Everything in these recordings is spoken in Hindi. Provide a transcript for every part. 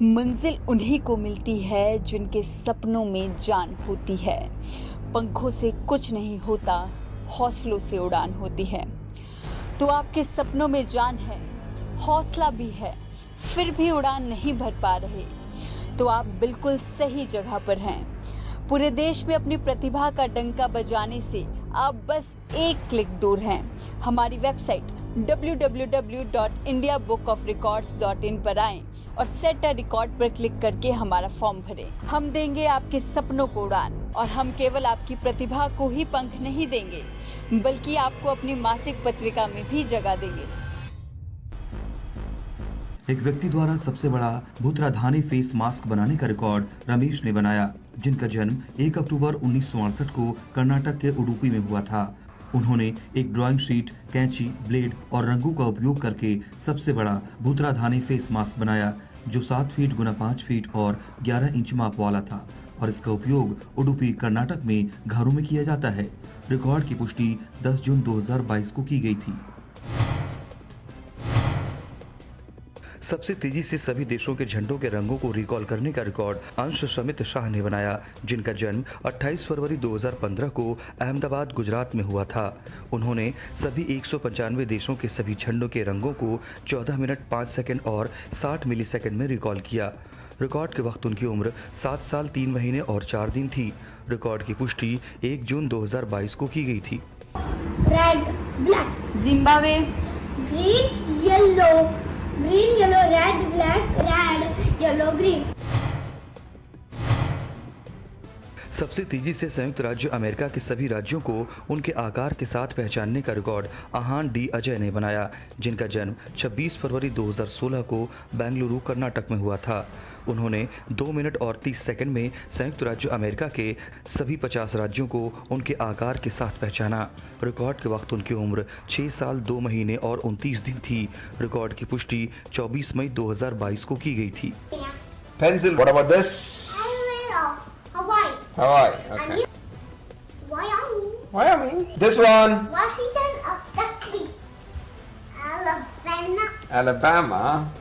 मंजिल उन्हीं को मिलती है जिनके सपनों में जान होती है। पंखों से कुछ नहीं होता, हौसलों से उड़ान होती है। तो आपके सपनों में जान है, हौसला भी है, फिर भी उड़ान नहीं भर पा रहे, तो आप बिल्कुल सही जगह पर हैं। पूरे देश में अपनी प्रतिभा का डंका बजाने से आप बस एक क्लिक दूर हैं। हमारी वेबसाइट www.indiabookofrecords.in पर आएं और सेट अ रिकॉर्ड पर क्लिक करके हमारा फॉर्म भरें। हम देंगे आपके सपनों को उड़ान, और हम केवल आपकी प्रतिभा को ही पंख नहीं देंगे, बल्कि आपको अपनी मासिक पत्रिका में भी जगह देंगे। एक व्यक्ति द्वारा सबसे बड़ा भूतराधानी फेस मास्क बनाने का रिकॉर्ड रमेश ने बनाया, जिनका जन्म 1 अक्टूबर 1968 को कर्नाटक के उडुपी में हुआ था। उन्होंने एक ड्राइंग शीट, कैंची, ब्लेड और रंगों का उपयोग करके सबसे बड़ा भूतराधानी फेस मास्क बनाया, जो 7 फीट गुना 5 फीट और 11 इंच माप वाला था, और इसका उपयोग उडुपी कर्नाटक में घरों में किया जाता है। रिकॉर्ड की पुष्टि 10 जून 2022 को की गई थी। सबसे तेजी से सभी देशों के झंडों के रंगों को रिकॉल करने का रिकॉर्ड अंश समित शाह ने बनाया, जिनका जन्म 28 फरवरी 2015 को अहमदाबाद, गुजरात में हुआ था। उन्होंने सभी 195 देशों के सभी झंडों के रंगों को 14 मिनट 5 सेकंड और 60 मिलीसेकंड में रिकॉल किया। रिकॉर्ड के वक्त उनकी उम्र 7 साल 3 महीने और 4 दिन थी। रिकॉर्ड की पुष्टि 1 जून 2022 को की गई थी। Red, black, Zimbabwe, green, yellow, green, yellow, red, black, red, yellow, green. सबसे तेजी से संयुक्त राज्य अमेरिका के सभी राज्यों को उनके आकार के साथ पहचानने का रिकॉर्ड आहान डी अजय ने बनाया, जिनका जन्म 26 फरवरी 2016 को बेंगलुरु, कर्नाटक में हुआ था। उन्होंने 2 मिनट और 30 सेकंड में संयुक्त राज्य अमेरिका के सभी 50 राज्यों को उनके आकार के साथ पहचाना। रिकॉर्ड के वक्त उनकी उम्र 6 साल 2 महीने और 29 दिन थी। रिकॉर्ड की पुष्टि 24 मई 2022 को की गई थी। Pencil. What about this? I'm aware of Hawaii. Hawaii. And Okay. you? Wyoming. Wyoming. This one. Washington of Kentucky. Alabama. Alabama.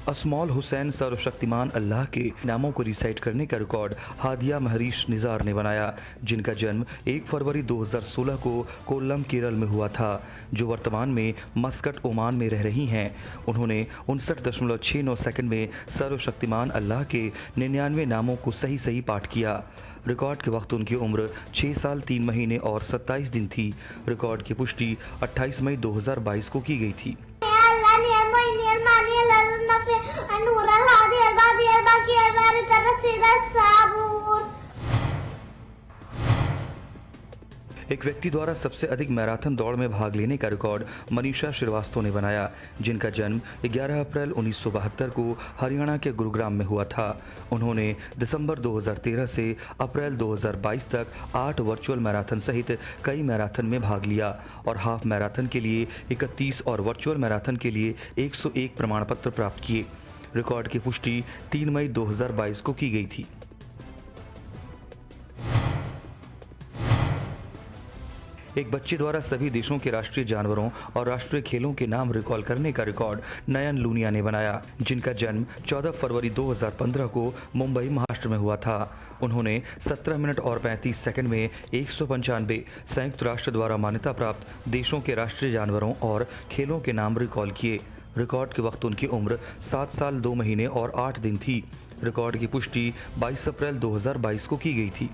अस्मौल Hussain सर्वशक्तिमान अल्लाह के नामों को रिसाइट करने का रिकॉर्ड हादिया महरीश निज़ार ने बनाया, जिनका जन्म 1 फरवरी 2016 को कोल्लम, केरल में हुआ था, जो वर्तमान में मस्कट, ओमान में रह रही हैं। उन्होंने 59.69 सेकंड में सर्वशक्तिमान अल्लाह के 99 नामों को सही पाठ किया। रिकॉर्ड के वक्त उनकी उम्र 6 साल 3 महीने और 27 दिन थी। रिकॉर्ड की पुष्टि 28 मई 2022 को की गई थी। एक व्यक्ति द्वारा सबसे अधिक मैराथन दौड़ में भाग लेने का रिकॉर्ड मनीषा श्रीवास्तव ने बनाया, जिनका जन्म 11 अप्रैल 1972 को हरियाणा के गुरुग्राम में हुआ था। उन्होंने दिसंबर 2013 से अप्रैल 2022 तक 8 वर्चुअल मैराथन सहित कई मैराथन में भाग लिया और हाफ मैराथन के लिए 31 और वर्चुअल मैराथन के लिए 101 प्रमाण पत्र प्राप्त किए। रिकॉर्ड की पुष्टि 3 मई 2022 को की गई थी। एक बच्चे द्वारा सभी देशों के राष्ट्रीय जानवरों और राष्ट्रीय खेलों के नाम रिकॉल करने का रिकॉर्ड नयन लूनिया ने बनाया, जिनका जन्म 14 फरवरी 2015 को मुंबई, महाराष्ट्र में हुआ था। उन्होंने 17 मिनट और 35 सेकंड में 195 संयुक्त राष्ट्र द्वारा मान्यता प्राप्त देशों के राष्ट्रीय जानवरों और खेलों के नाम रिकॉल किए। रिकॉर्ड के वक्त उनकी उम्र 7 साल 2 महीने और 8 दिन थी। रिकॉर्ड की पुष्टि 22 अप्रैल 2022 को की गई थी।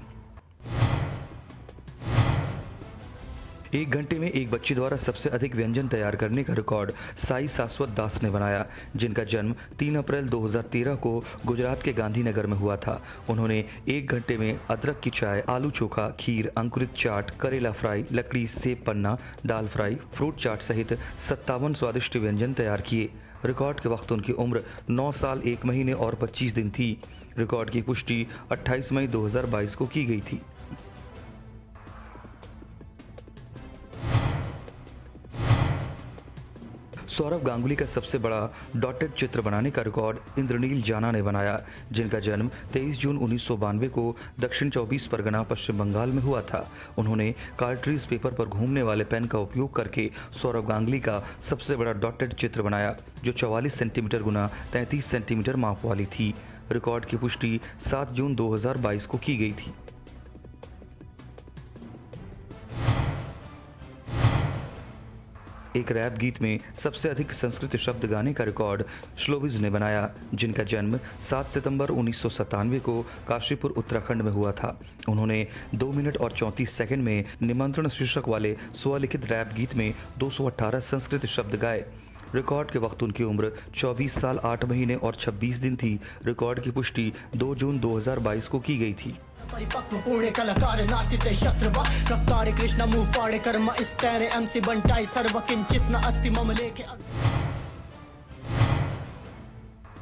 1 घंटे में एक बच्चे द्वारा सबसे अधिक व्यंजन तैयार करने का रिकॉर्ड साई शाश्वत दास ने बनाया, जिनका जन्म 3 अप्रैल 2013 को गुजरात के गांधीनगर में हुआ था। उन्होंने 1 घंटे में अदरक की चाय, आलू चोखा, खीर, अंकुरित चाट, करेला फ्राई, लकड़ी, सेब पन्ना, दाल फ्राई, फ्रूट चाट सहित 57 स्वादिष्ट व्यंजन तैयार किए। रिकॉर्ड के वक्त उनकी उम्र 9 साल 1 महीने और 25 दिन थी। रिकॉर्ड की पुष्टि 28 मई 2022 को की गई थी। सौरव गांगुली का सबसे बड़ा डॉटेड चित्र बनाने का रिकॉर्ड इंद्रनील जाना ने बनाया, जिनका जन्म 23 जून 1992 को दक्षिण 24 परगना पश्चिम बंगाल में हुआ था। उन्होंने कार्ट्रीज पेपर पर घूमने वाले पेन का उपयोग करके सौरव गांगुली का सबसे बड़ा डॉटेड चित्र बनाया, जो 44 सेंटीमीटर गुना 33 सेंटीमीटर माप वाली थी। रिकॉर्ड की पुष्टि 7 जून 2022 को की गई थी। एक रैप गीत में सबसे अधिक संस्कृत शब्द गाने का रिकॉर्ड श्लोविज ने बनाया, जिनका जन्म 7 सितंबर 1997 को काशीपुर उत्तराखंड में हुआ था। उन्होंने 2 मिनट और 34 सेकंड में निमंत्रण शीर्षक वाले स्वलिखित रैप गीत में 218 संस्कृत शब्द गाए। रिकॉर्ड के वक्त उनकी उम्र 24 साल 8 महीने और 26 दिन थी। रिकॉर्ड की पुष्टि 2 जून 2022 को की गई थी। परिपक्व पुणे कलाकार नास्तिते शत्रवा रफ्तारे कृष्ण मुंह फाड़े कर्म इस्तैरे एमसी बंटाई सर्व किंचित न अस्ति मम लेखे।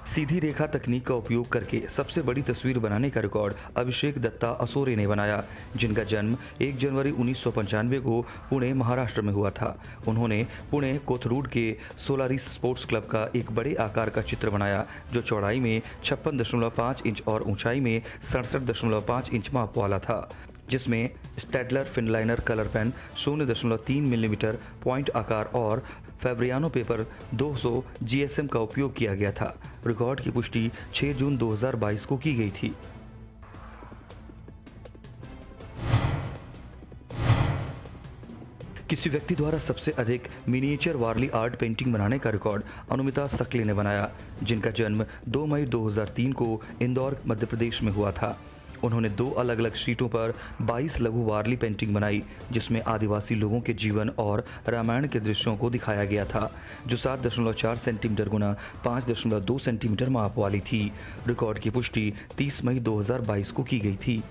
सीधी रेखा तकनीक का उपयोग करके सबसे बड़ी तस्वीर बनाने का रिकॉर्ड अभिषेक दत्ता असोरे ने बनाया, जिनका जन्म 1 जनवरी 1995 को पुणे महाराष्ट्र में हुआ था। उन्होंने पुणे कोथरूड के सोलारिस स्पोर्ट्स क्लब का एक बड़े आकार का चित्र बनाया, जो चौड़ाई में 56.5 इंच और ऊंचाई में 67.5 इंच माप वाला था, जिसमें Staedtler fineliner colour pen 0.3 millimetre point आकार और फैब्रियानो पेपर 200 GSM का उपयोग किया गया था। रिकॉर्ड की पुष्टि 6 जून 2022 को की गई थी। किसी व्यक्ति द्वारा सबसे अधिक मिनिएचर वारली आर्ट पेंटिंग बनाने का रिकॉर्ड अनुमिता सकले ने बनाया, जिनका जन्म 2 मई 2003 को इंदौर मध्य प्रदेश में हुआ था। उन्होंने 2 अलग अलग शीटों पर 22 लघु वारली पेंटिंग बनाई, जिसमें आदिवासी लोगों के जीवन और रामायण के दृश्यों को दिखाया गया था, जो 7.4 सेंटीमीटर गुना 5.2 सेंटीमीटर माप वाली थी। रिकॉर्ड की पुष्टि 30 मई 2022 को की गई थी।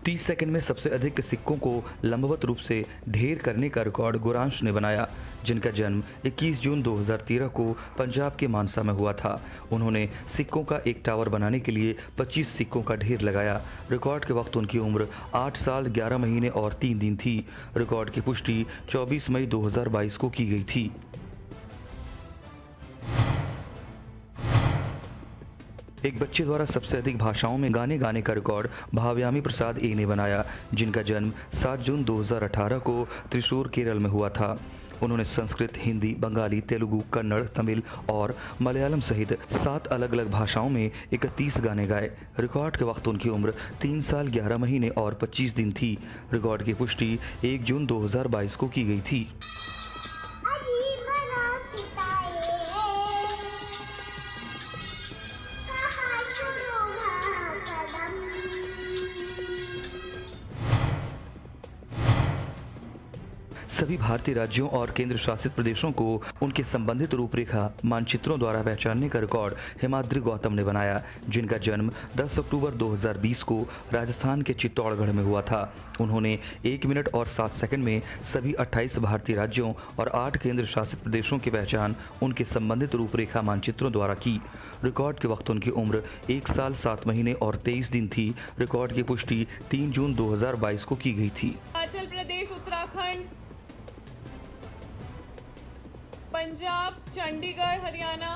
30 सेकंड में सबसे अधिक सिक्कों को लंबवत रूप से ढेर करने का रिकॉर्ड गुरांश ने बनाया, जिनका जन्म 21 जून 2013 को पंजाब के मानसा में हुआ था। उन्होंने सिक्कों का एक टावर बनाने के लिए 25 सिक्कों का ढेर लगाया। रिकॉर्ड के वक्त उनकी उम्र 8 साल 11 महीने और 3 दिन थी। रिकॉर्ड की पुष्टि 24 मई 2022 को की गई थी। एक बच्चे द्वारा सबसे अधिक भाषाओं में गाने गाने का रिकॉर्ड भावयामी प्रसाद ए ने बनाया, जिनका जन्म 7 जून 2018 को त्रिशूर केरल में हुआ था। उन्होंने संस्कृत, हिंदी, बंगाली, तेलुगु, कन्नड़, तमिल और मलयालम सहित 7 अलग अलग भाषाओं में 31 गाने गाए। रिकॉर्ड के वक्त उनकी उम्र 3 साल 11 महीने और 25 दिन थी। रिकॉर्ड की पुष्टि 1 जून 2022 को की गई थी। सभी भारतीय राज्यों और केंद्र शासित प्रदेशों को उनके संबंधित रूपरेखा मानचित्रों द्वारा पहचानने का रिकॉर्ड हिमाद्री गौतम ने बनाया, जिनका जन्म 10 अक्टूबर 2020 को राजस्थान के चित्तौड़गढ़ में हुआ था। उन्होंने 1 मिनट और 7 सेकंड में सभी 28 भारतीय राज्यों और 8 केंद्र शासित प्रदेशों की पहचान उनके संबंधित रूपरेखा मानचित्रों द्वारा की। रिकॉर्ड के वक्त उनकी उम्र 1 साल 7 महीने और 23 दिन थी। रिकॉर्ड की पुष्टि 3 जून 2022 को की गई थी। हिमाचल प्रदेश, उत्तराखंड, पंजाब, चंडीगढ़, हरियाणा।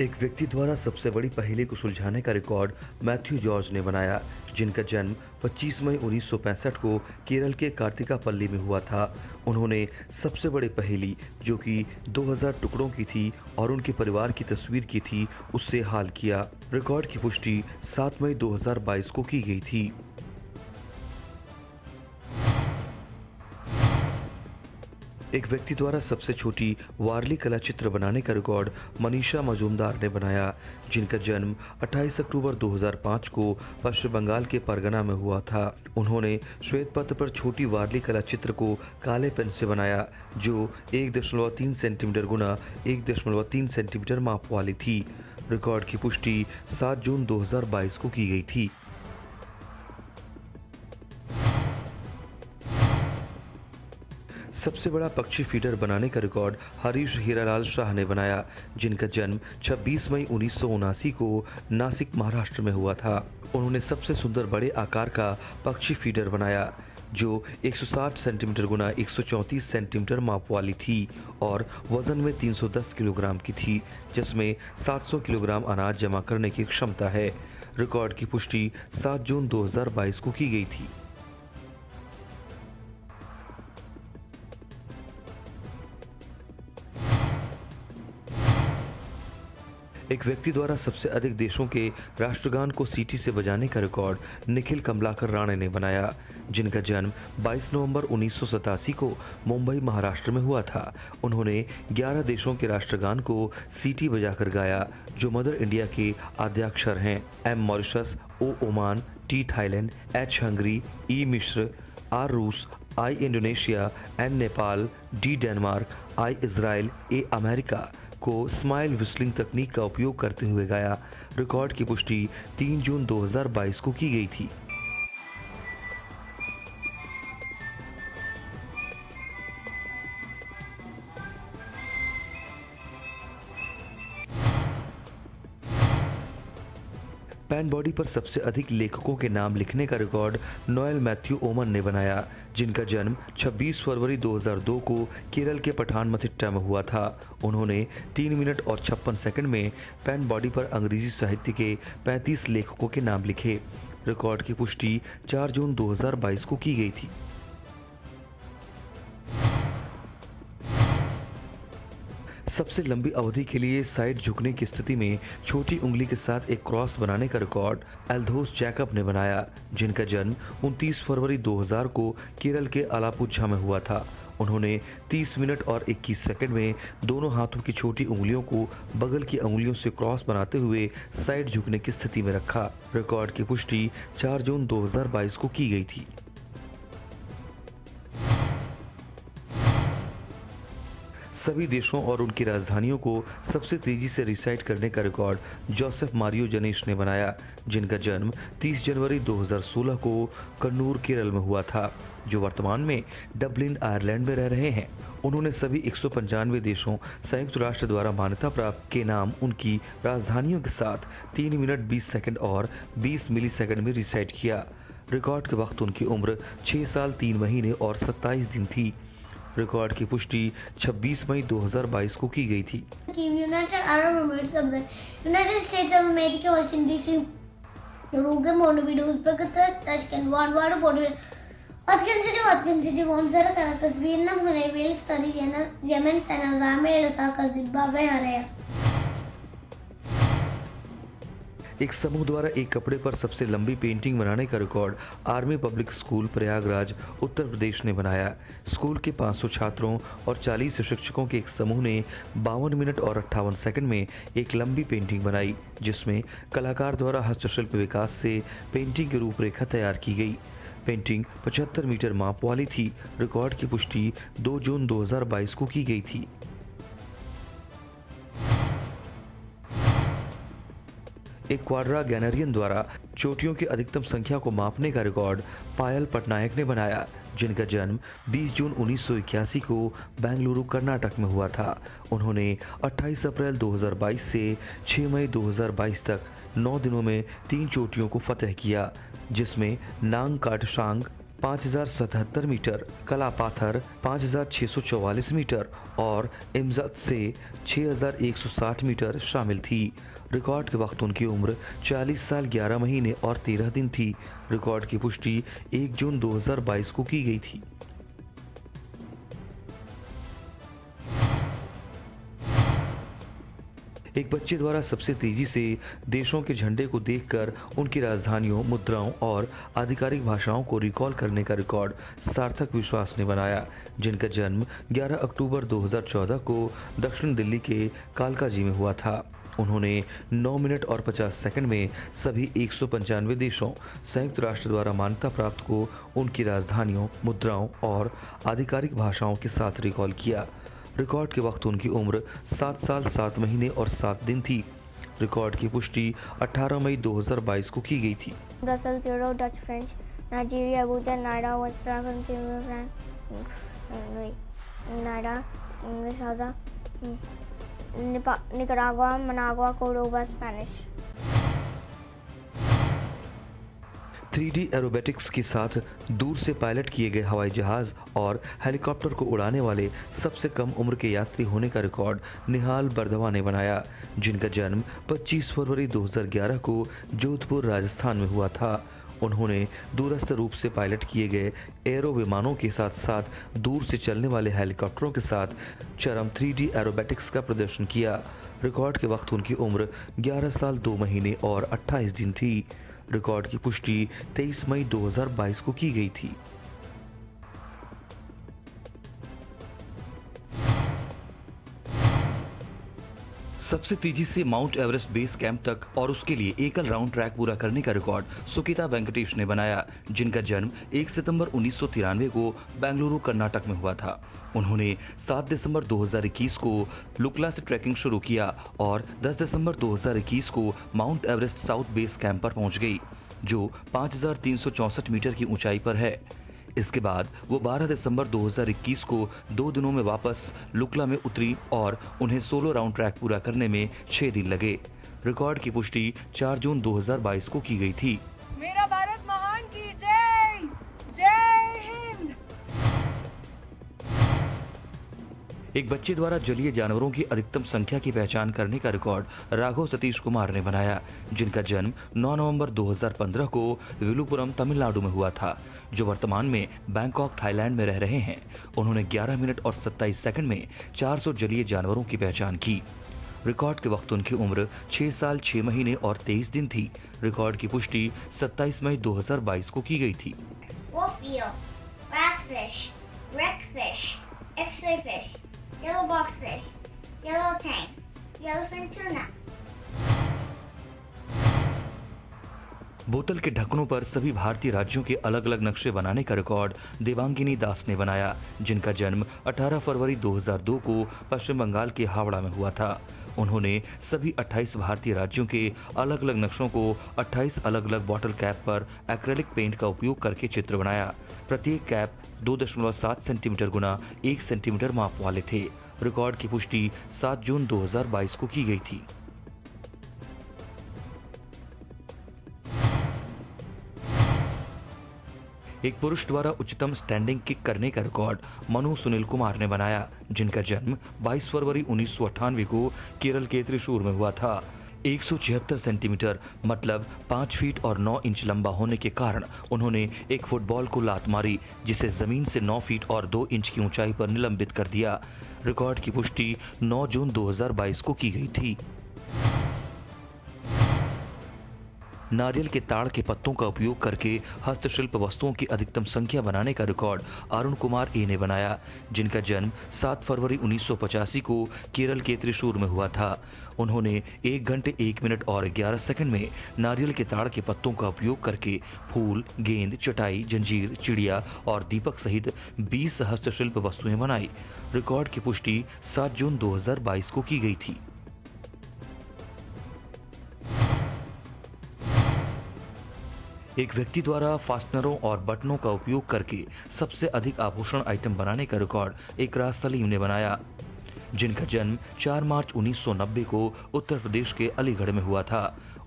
एक व्यक्ति द्वारा सबसे बड़ी पहेली को सुलझाने का रिकॉर्ड मैथ्यू जॉर्ज ने बनाया, जिनका जन्म 25 मई 1965 को केरल के कार्तिकापल्ली में हुआ था। उन्होंने सबसे बड़ी पहेली, जो कि 2000 टुकड़ों की थी और उनके परिवार की तस्वीर की थी, उससे हाल किया। रिकॉर्ड की पुष्टि 7 मई 2022 को की गई थी। एक व्यक्ति द्वारा सबसे छोटी वारली कला चित्र बनाने का रिकॉर्ड मनीषा मजूमदार ने बनाया, जिनका जन्म 28 अक्टूबर 2005 को पश्चिम बंगाल के परगना में हुआ था। उन्होंने श्वेत पत्र पर छोटी वारली कला चित्र को काले पेन से बनाया, जो 1.3 सेंटीमीटर गुना 1.3 सेंटीमीटर माप वाली थी। रिकॉर्ड की पुष्टि 7 जून 2022 को की गई थी। सबसे बड़ा पक्षी फीडर बनाने का रिकॉर्ड हरीश हीरालाल शाह ने बनाया, जिनका जन्म 26 मई 1979 को नासिक महाराष्ट्र में हुआ था। उन्होंने सबसे सुंदर बड़े आकार का पक्षी फीडर बनाया जो 160 सेंटीमीटर गुना 134 सेंटीमीटर माप वाली थी और वजन में 310 किलोग्राम की थी, जिसमें 700 किलोग्राम अनाज जमा करने की क्षमता है। रिकॉर्ड की पुष्टि 7 जून 2022 को की गई थी। एक व्यक्ति द्वारा सबसे अधिक देशों के राष्ट्रगान को सीटी से बजाने का रिकॉर्ड निखिल कमलाकर राणे ने बनाया, जिनका जन्म 22 नवंबर 1987 को मुंबई महाराष्ट्र में हुआ था। उन्होंने 11 देशों के राष्ट्रगान को सीटी बजाकर गाया, जो मदर इंडिया के आद्याक्षर हैं: M Mauritius, O Oman, T Thailand, H Hungary, E मिस्र, आर रूस, I Indonesia, N Nepal, D Denmark, I Israel, A America को स्माइल विस्लिंग तकनीक का उपयोग करते हुए गाया। रिकॉर्ड की पुष्टि 3 जून 2022 को की गई थी। पैन बॉडी पर सबसे अधिक लेखकों के नाम लिखने का रिकॉर्ड नोएल मैथ्यू ओमन ने बनाया, जिनका जन्म 26 फरवरी 2002 को केरल के पठानमथिट्टा में हुआ था। उन्होंने 3 मिनट और 56 सेकंड में पैन बॉडी पर अंग्रेजी साहित्य के 35 लेखकों के नाम लिखे। रिकॉर्ड की पुष्टि 4 जून 2022 को की गई थी। सबसे लंबी अवधि के लिए साइड झुकने की स्थिति में छोटी उंगली के साथ एक क्रॉस बनाने का रिकॉर्ड एल्दोस जैकब ने बनाया, जिनका जन्म 29 फरवरी 2000 को केरल के अलापुझा में हुआ था। उन्होंने 30 मिनट और 21 सेकंड में दोनों हाथों की छोटी उंगलियों को बगल की उंगलियों से क्रॉस बनाते हुए साइड झुकने की स्थिति में रखा। रिकॉर्ड की पुष्टि 4 जून 2022 को की गई थी। सभी देशों और उनकी राजधानियों को सबसे तेजी से रिसाइट करने का रिकॉर्ड जोसेफ मारियो जनेश ने बनाया, जिनका जन्म 30 जनवरी 2016 को कन्नूर केरल में हुआ था, जो वर्तमान में डबलिन आयरलैंड में रह रहे हैं। उन्होंने सभी 195 देशों संयुक्त राष्ट्र द्वारा मान्यता प्राप्त के नाम उनकी राजधानियों के साथ 3 मिनट 20 सेकंड और 20 मिली सेकंड में रिसाइट किया। रिकॉर्ड के वक्त उनकी उम्र 6 साल 3 महीने और 27 दिन थी। रिकॉर्ड की पुष्टि 26 मई 2022 को की गई थी। United Arab Emirates of the United States of America, Washington DC, Uruguay, Montevideo, Uzbekistan, Tashkent, Vanuatu, Portugal, Vatican City, Montserrat, Caracas, Vietnam, Hanoi, Wales, Cartagena, Yemen, San Azame, Lusaka, Zimbabwe, Harare। एक समूह द्वारा एक कपड़े पर सबसे लंबी पेंटिंग बनाने का record Army Public School Prayagraj Uttar Pradesh ने बनाया। स्कूल के 500 छात्रों और 40 शिक्षकों के एक समूह ने 52 मिनट और 58 सेकंड में एक लंबी पेंटिंग बनाई, जिसमें कलाकार द्वारा हस्तशिल्प विकास से पेंटिंग की रूपरेखा तैयार की गई। पेंटिंग 75 मीटर माप वाली थी। रिकॉर्ड की पुष्टि 2 जून 2022 को की गई थी। एक क्वाड्रागेनरियन द्वारा चोटियों की अधिकतम संख्या को मापने का रिकॉर्ड पायल पटनायक ने बनाया, जिनका जन्म 20 जून 1981 को बेंगलुरु कर्नाटक में हुआ था। उन्होंने 28 अप्रैल 2022 से 6 मई 2022 तक 9 दिनों में 3 चोटियों को फतह किया, जिसमें नांग काटशांग 5077 मीटर, कलापाथर 5644 मीटर और इमजत से 6160 मीटर शामिल थी। रिकॉर्ड के वक्त उनकी उम्र 40 साल 11 महीने और 13 दिन थी। रिकॉर्ड की पुष्टि 1 जून 2022 को की गई थी। एक बच्चे द्वारा सबसे तेजी से देशों के झंडे को देखकर उनकी राजधानियों, मुद्राओं और आधिकारिक भाषाओं को रिकॉल करने का रिकॉर्ड सार्थक विश्वास ने बनाया, जिनका जन्म 11 अक्टूबर 2014 को दक्षिण दिल्ली के कालकाजी में हुआ था। उन्होंने 9 मिनट और 50 सेकंड में सभी 195 देशों संयुक्त राष्ट्र द्वारा मान्यता प्राप्त को उनकी राजधानियों, मुद्राओं और आधिकारिक भाषाओं के साथ रिकॉल किया। रिकॉर्ड के वक्त उनकी उम्र 7 साल 7 महीने और 7 दिन थी। रिकॉर्ड की पुष्टि 18 मई 2022 को की गई थी। Brussels, Europe, Dutch, French, Nigeria, Abuja, नायडा, नाडा, विसाजा, Nicaragua, Managua, cordoba, Spanish. 3D aerobatics के साथ दूर से पायलट किए गए हवाई जहाज और हेलीकॉप्टर को उड़ाने वाले सबसे कम उम्र के यात्री होने का रिकॉर्ड निहाल बरदवा ने बनाया, जिनका जन्म 25 फरवरी 2011 को जोधपुर, राजस्थान में हुआ था। उन्होंने दूरस्थ रूप से पायलट किए गए एरो विमानों के साथ साथ दूर से चलने वाले हेलीकॉप्टरों के साथ चरम 3D एरोबेटिक्स का प्रदर्शन किया। रिकॉर्ड के वक्त उनकी उम्र 11 साल 2 महीने और 28 दिन थी। रिकॉर्ड की पुष्टि 23 मई 2022 को की गई थी। सबसे तेजी से माउंट एवरेस्ट बेस कैंप तक और उसके लिए एकल राउंड ट्रैक पूरा करने का रिकॉर्ड सुकिता वेंकटेश ने बनाया, जिनका जन्म 1 सितंबर 1993 को बेंगलुरु, कर्नाटक में हुआ था। उन्होंने 7 दिसंबर 2021 को लुकला से ट्रैकिंग शुरू किया और 10 दिसंबर 2021 को mount Everest south base camp पर पहुंच गई, जो 5364 मीटर की ऊंचाई पर है। इसके बाद वो 12 दिसंबर 2021 को 2 दिनों में वापस लुकला में उतरी और उन्हें सोलो राउंड ट्रैक पूरा करने में 6 दिन लगे। रिकॉर्ड की पुष्टि 4 जून 2022 को की गई थी। मेरा भारत महान की जय, जय हिंद। एक बच्चे द्वारा जलीय जानवरों की अधिकतम संख्या की पहचान करने का रिकॉर्ड राघव सतीश कुमार ने बनाया, जिनका जन्म 9 नवंबर 2015 को विलुपुरम, तमिलनाडु में हुआ था, जो वर्तमान में बैंकॉक, थाईलैंड में रह रहे हैं। उन्होंने 11 मिनट और 27 सेकंड में 400 जलीय जानवरों की पहचान की। रिकॉर्ड के वक्त उनकी उम्र 6 साल 6 महीने और 23 दिन थी। रिकॉर्ड की पुष्टि 27 मई 2022 को की गई थी। Yellow boxfish, yellow tang, yellowfin tuna. बोतल के ढक्कनों पर सभी भारतीय राज्यों के अलग अलग नक्शे बनाने का रिकॉर्ड देवांगिनी दास ने बनाया, जिनका जन्म 18 फरवरी 2002 को पश्चिम बंगाल के हावड़ा में हुआ था। उन्होंने सभी 28 भारतीय राज्यों के अलग अलग नक्शों को 28 अलग अलग बॉटल कैप पर एक्रेलिक पेंट का उपयोग करके चित्र बनाया। प्रत्येक कैप 2.7 सेंटीमीटर गुना 1 सेंटीमीटर माप वाले थे। रिकॉर्ड की पुष्टि 7 जून 2022 को की गई थी। एक पुरुष द्वारा उच्चतम स्टैंडिंग किक करने का रिकॉर्ड मनु सुनील कुमार ने बनाया, जिनका जन्म 22 फरवरी 1998 को केरल के त्रिशूर में हुआ था। 176 सेंटीमीटर मतलब 5 फीट और 9 इंच लंबा होने के कारण उन्होंने एक फुटबॉल को लात मारी, जिसे जमीन से 9 फीट और 2 इंच की ऊंचाई पर निलंबित कर दिया। रिकॉर्ड की पुष्टि 9 जून 2022 को की गई थी। नारियल के ताड़ के पत्तों का उपयोग करके हस्तशिल्प वस्तुओं की अधिकतम संख्या बनाने का रिकॉर्ड अरुण कुमार ए ने बनाया, जिनका जन्म 7 फरवरी 1985 को केरल के त्रिशूर में हुआ था। उन्होंने 1 घंटे 1 मिनट और 11 सेकंड में नारियल के ताड़ के पत्तों का उपयोग करके फूल, गेंद, चटाई, जंजीर, चिड़िया और दीपक सहित 20 हस्तशिल्प वस्तुएं बनाई। रिकॉर्ड की पुष्टि 7 जून 2022 को की गई थी। एक व्यक्ति द्वारा फास्टनरों और बटनों का उपयोग करके सबसे अधिक आभूषण आइटम बनाने का रिकॉर्ड इकरार सलीम ने बनाया, जिनका जन्म 4 मार्च 1990 को उत्तर प्रदेश के अलीगढ़ में हुआ था।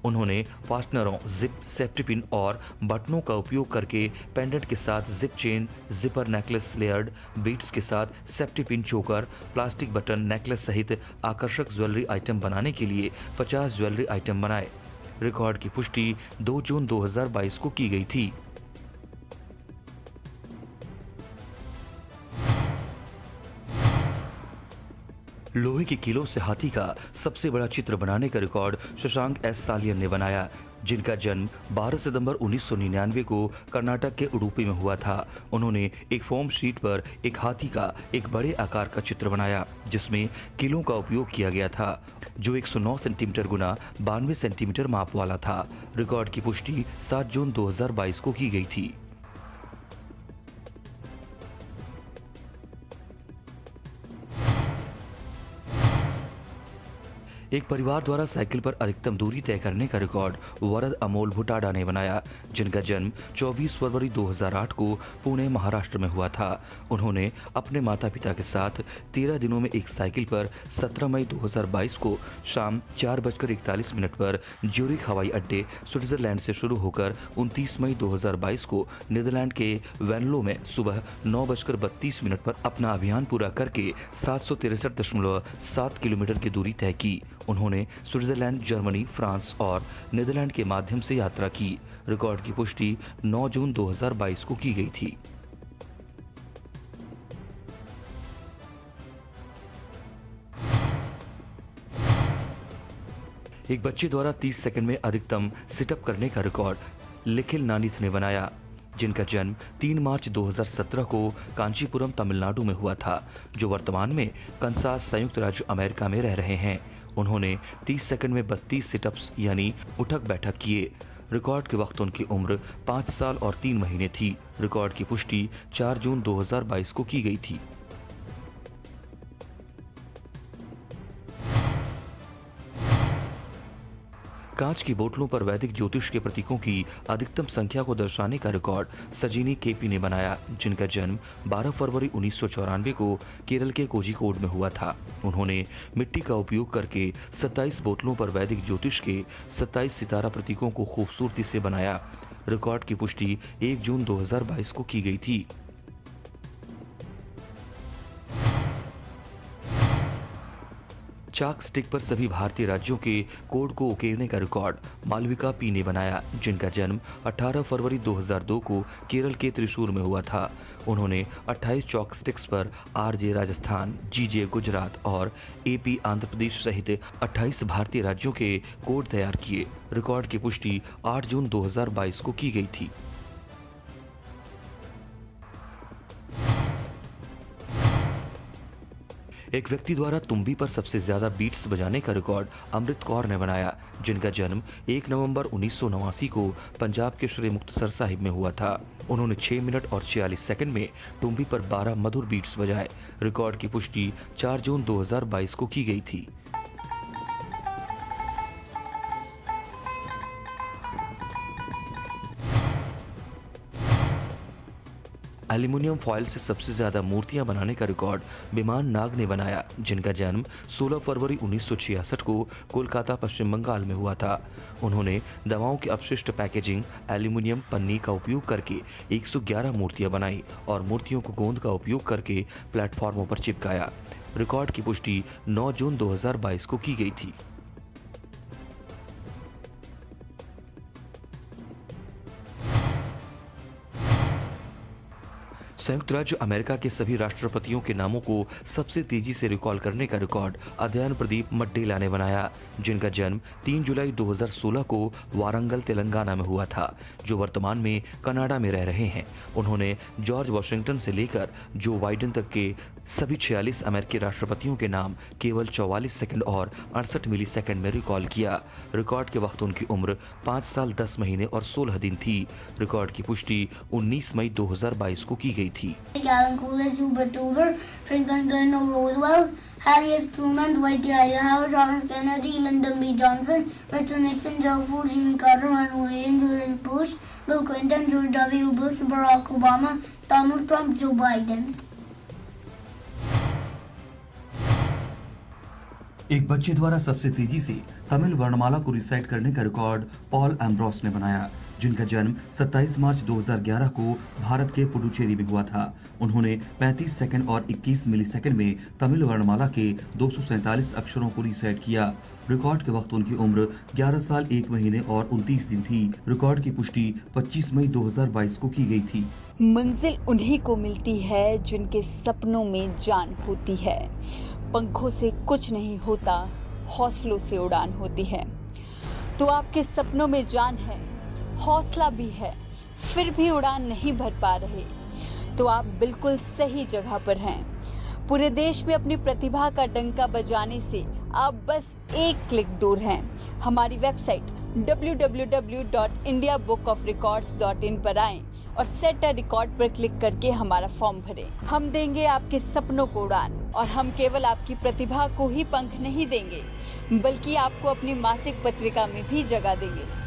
उन्होंने फास्टनरों, जिप, सेफ्टी पिन और बटनों का उपयोग करके पेंडेंट के साथ zip chain, zipper necklace, layered beads के साथ safety pin choker, plastic button, necklace सहित आकर्षक ज्वेलरी आइटम बनाने के लिए 50 ज्वेलरी आइटम बनाए। रिकॉर्ड की पुष्टि 2 जून 2022 को की गई थी। लोहे की कीलों से हाथी का सबसे बड़ा चित्र बनाने का रिकॉर्ड शशांक एस सालियन ने बनाया, जिनका जन्म 12 सितंबर 1999 को कर्नाटक के उडुपी में हुआ था। उन्होंने एक फोम शीट पर एक हाथी का एक बड़े आकार का चित्र बनाया, जिसमें कीलों का उपयोग किया गया था, जो 109 सेंटीमीटर गुना 92 सेंटीमीटर माप वाला था। रिकॉर्ड की पुष्टि 7 जून 2022 को की गई थी। एक परिवार द्वारा साइकिल पर अधिकतम दूरी तय करने का रिकॉर्ड वरद अमोल भुटाडा ने बनाया, जिनका जन्म 24 फरवरी 2008 को पुणे महाराष्ट्र में हुआ था। उन्होंने अपने माता पिता के साथ 13 दिनों में एक साइकिल पर 17 मई 2022 को शाम 4:41 पर ज्यूरिख हवाई अड्डे स्विट्जरलैंड से शुरू होकर 29 मई 2022 को नीदरलैंड के वेनलो में सुबह 9:32 पर अपना अभियान पूरा करके 763.7 किलोमीटर की दूरी तय की। उन्होंने स्विट्जरलैंड, जर्मनी, फ्रांस और नीदरलैंड के माध्यम से यात्रा की। रिकॉर्ड की पुष्टि 9 जून 2022 को की गई थी। एक बच्चे द्वारा 30 सेकंड में अधिकतम सिटअप करने का रिकॉर्ड लिखिल नानिथ ने बनाया, जिनका जन्म 3 मार्च 2017 को कांचीपुरम, तमिलनाडु में हुआ था, जो वर्तमान में कंसास, संयुक्त राज्य अमेरिका में रह रहे हैं। उन्होंने 30 सेकंड में 32 सिटअप्स यानी उठक बैठक किए। रिकॉर्ड के वक्त उनकी उम्र 5 साल और 3 महीने थी। रिकॉर्ड की पुष्टि 4 जून 2022 को की गई थी। कांच की बोतलों पर वैदिक ज्योतिष के प्रतीकों की अधिकतम संख्या को दर्शाने का रिकॉर्ड सजीनी केपी ने बनाया, जिनका जन्म 12 फरवरी 1994 को केरल के कोझिकोड में हुआ था। उन्होंने मिट्टी का उपयोग करके 27 बोतलों पर वैदिक ज्योतिष के 27 सितारा प्रतीकों को खूबसूरती से बनाया। रिकॉर्ड की पुष्टि 1 जून 2022 को की गई थी। चाक स्टिक पर सभी भारतीय राज्यों के कोड को उकेरने का रिकॉर्ड मालविका पी ने बनाया, जिनका जन्म 18 फरवरी 2002 को केरल के त्रिशूर में हुआ था। उन्होंने 28 चॉक स्टिक्स पर आरजे राजस्थान, जीजे गुजरात और एपी आंध्र प्रदेश सहित 28 भारतीय राज्यों के कोड तैयार किए। रिकॉर्ड की पुष्टि 8 जून 2022 को की गई थी। एक व्यक्ति द्वारा तुम्बी पर सबसे ज्यादा बीट्स बजाने का रिकॉर्ड अमृत कौर ने बनाया, जिनका जन्म 1 नवंबर 1989 को पंजाब के श्री मुक्तसर साहिब में हुआ था। उन्होंने 6 मिनट और 46 सेकंड में तुम्बी पर 12 मधुर बीट्स बजाए। रिकॉर्ड की पुष्टि 4 जून 2022 को की गई थी। एल्यूमिनियम फॉयल से सबसे ज्यादा मूर्तियां बनाने का रिकॉर्ड विमान नाग ने बनाया, जिनका जन्म 16 फरवरी 1966 को कोलकाता, पश्चिम बंगाल में हुआ था। उन्होंने दवाओं के अपशिष्ट पैकेजिंग एल्यूमिनियम पन्नी का उपयोग करके 111 मूर्तियां बनाई और मूर्तियों को गोंद का उपयोग करके प्लेटफॉर्मों पर चिपकाया। रिकॉर्ड की पुष्टि 9 जून 2022 को की गई थी। संयुक्त राज्य अमेरिका के सभी राष्ट्रपतियों के नामों को सबसे तेजी से रिकॉल करने का रिकॉर्ड अध्ययन प्रदीप मड्डेला ने बनाया, जिनका जन्म 3 जुलाई 2016 को वारंगल, तेलंगाना में हुआ था, जो वर्तमान में कनाडा में रह रहे हैं। उन्होंने जॉर्ज वॉशिंगटन से लेकर जो बाइडेन तक के सभी 46 अमेरिकी राष्ट्रपतियों के नाम केवल 44 सेकंड और 68 मिली सेकंड में रिकॉल किया। रिकॉर्ड के वक्त उनकी उम्र 5 साल 10 महीने और 16 दिन थी। रिकॉर्ड की पुष्टि 19 मई 2022 को की गई थी। Alan Coolidge, Hubert Hoover, Franklin Delano Roosevelt, Harry S. Truman, Dwight D. Eisenhower, John F. Kennedy, Lyndon B. Johnson, Richard Nixon, Gerald Ford, Jimmy Carter, Ronald Reagan, George Bush, Bill Clinton, George W. Bush, Barack Obama, Donald Trump, Joe Biden. एक बच्चे द्वारा सबसे तेजी से तमिल वर्णमाला को रिसाइट करने का रिकॉर्ड पॉल एम्ब्रोस ने बनाया, जिनका जन्म 27 मार्च 2011 को भारत के पुडुचेरी में हुआ था। उन्होंने 35 सेकंड और 21 मिलीसेकंड में तमिल वर्णमाला के 247 अक्षरों को रिसाइट किया। रिकॉर्ड के वक्त उनकी उम्र 11 साल 1 महीने और 29 दिन थी। रिकॉर्ड की पुष्टि 25 मई 2022 को की गई थी। मंजिल उन्हीं को मिलती है जिनके सपनों में जान होती है। पंखों से कुछ नहीं होता, हौसलों से उड़ान होती है। तो आपके सपनों में जान है, हौसला भी है, फिर भी उड़ान नहीं भर पा रहे, तो आप बिल्कुल सही जगह पर हैं। पूरे देश में अपनी प्रतिभा का डंका बजाने से आप बस एक क्लिक दूर हैं। हमारी वेबसाइट www.indiabookofrecords.in पर आएं और सेट अ रिकॉर्ड पर क्लिक करके हमारा फॉर्म भरें। हम देंगे आपके सपनों को उड़ान और हम केवल आपकी प्रतिभा को ही पंख नहीं देंगे, बल्कि आपको अपनी मासिक पत्रिका में भी जगह देंगे।